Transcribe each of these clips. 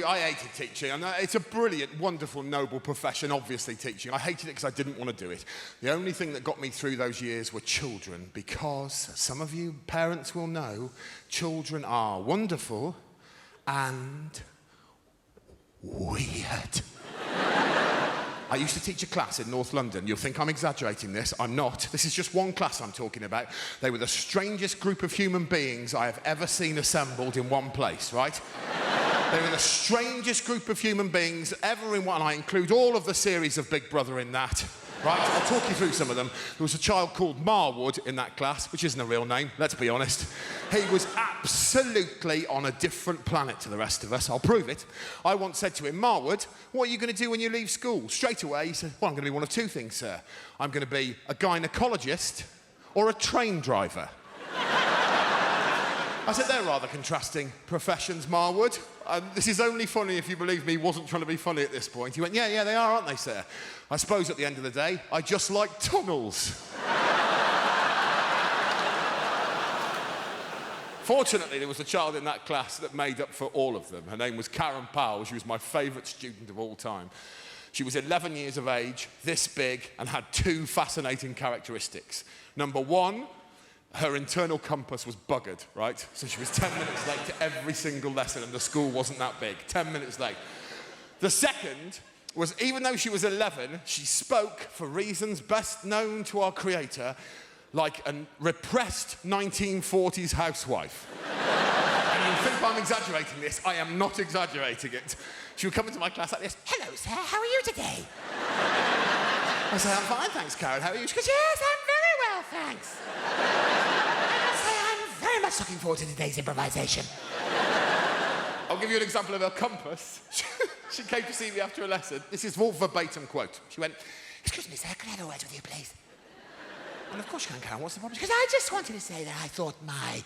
I hated teaching. And it's a brilliant, wonderful, noble profession, obviously, teaching. I hated it because I didn't want to do it. The only thing that got me through those years were children, because some of you parents will know, children are wonderful and weird. I used to teach a class in North London. You'll think I'm exaggerating this. I'm not. This is just one class I'm talking about. They were the strangest group of human beings I have ever seen assembled in one place, right? They were the strangest group of human beings ever in one. I include all of the series of Big Brother in that, right? I'll talk you through some of them. There was a child called Marwood in that class, which isn't a real name, let's be honest. He was absolutely on a different planet to the rest of us. I'll prove it. I once said to him, Marwood, what are you going to do when you leave school? Straight away, he said, well, I'm going to be one of two things, sir. I'm going to be a gynecologist or a train driver. I said, they're rather contrasting professions, Marwood. This is only funny if you believe me, he wasn't trying to be funny at this point. He went, yeah, they are, aren't they, sir? I suppose at the end of the day, I just like tunnels. Fortunately, there was a child in that class that made up for all of them. Her name was Sara Pascoe. She was my favourite student of all time. She was 11 years of age, this big, and had two fascinating characteristics. Number one, her internal compass was buggered, right? So she was 10 minutes late to every single lesson, and the school wasn't that big. 10 minutes late. The second was, even though she was 11, she spoke, for reasons best known to our creator, like a repressed 1940s housewife. And you think I'm exaggerating this, I am not exaggerating it. She would come into my class like this, hello, sir, how are you today? I say, I'm fine, thanks, Karen, how are you? She goes, yes, I'm very well, thanks. I say, I'm very much looking forward to today's improvisation. I'll give you an example of her compass. She came to see me after a lesson. This is all verbatim quote. She went, excuse me, sir, can I have a word with you, please? And of course you can, Karen, what's the problem? Because I just wanted to say that I thought my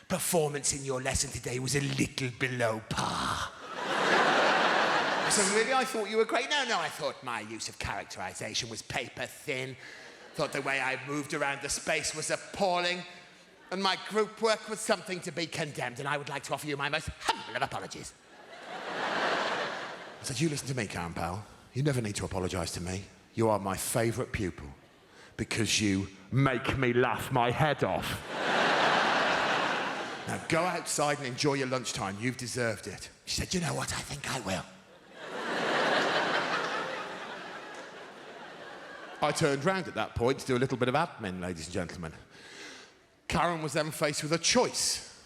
performance in your lesson today was a little below par. I said, really? I thought you were great. No, I thought my use of characterization was paper thin. Thought the way I moved around the space was appalling. And my group work was something to be condemned, and I would like to offer you my most humble of apologies. I said, you listen to me, Karen pal. You never need to apologise to me. You are my favourite pupil. Because you make me laugh my head off. Now go outside and enjoy your lunchtime. You've deserved it. She said, you know what? I think I will. I turned round at that point to do a little bit of admin, ladies and gentlemen. Karen was then faced with a choice.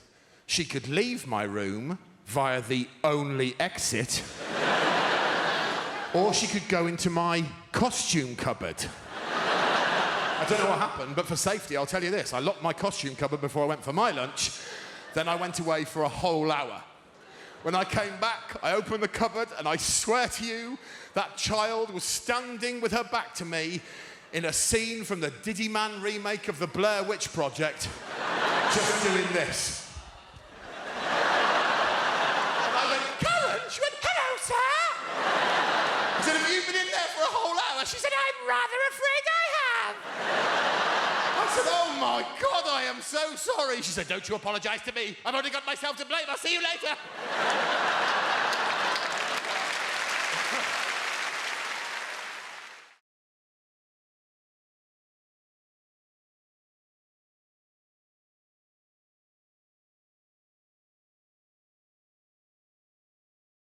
She could leave my room via the only exit, or she could go into my costume cupboard. I don't know what happened, but for safety, I'll tell you this. I locked my costume cupboard before I went for my lunch. Then I went away for a whole hour. When I came back, I opened the cupboard, and I swear to you, that child was standing with her back to me in a scene from the Diddy Man remake of the Blair Witch Project, just doing this. And I went, Karen? She went, hello, sir. I said, have you been in there for a whole hour? She said, I'm rather afraid I have. I said, oh my God, I am so sorry. She said, don't you apologise to me. I've only got myself to blame. I'll see you later.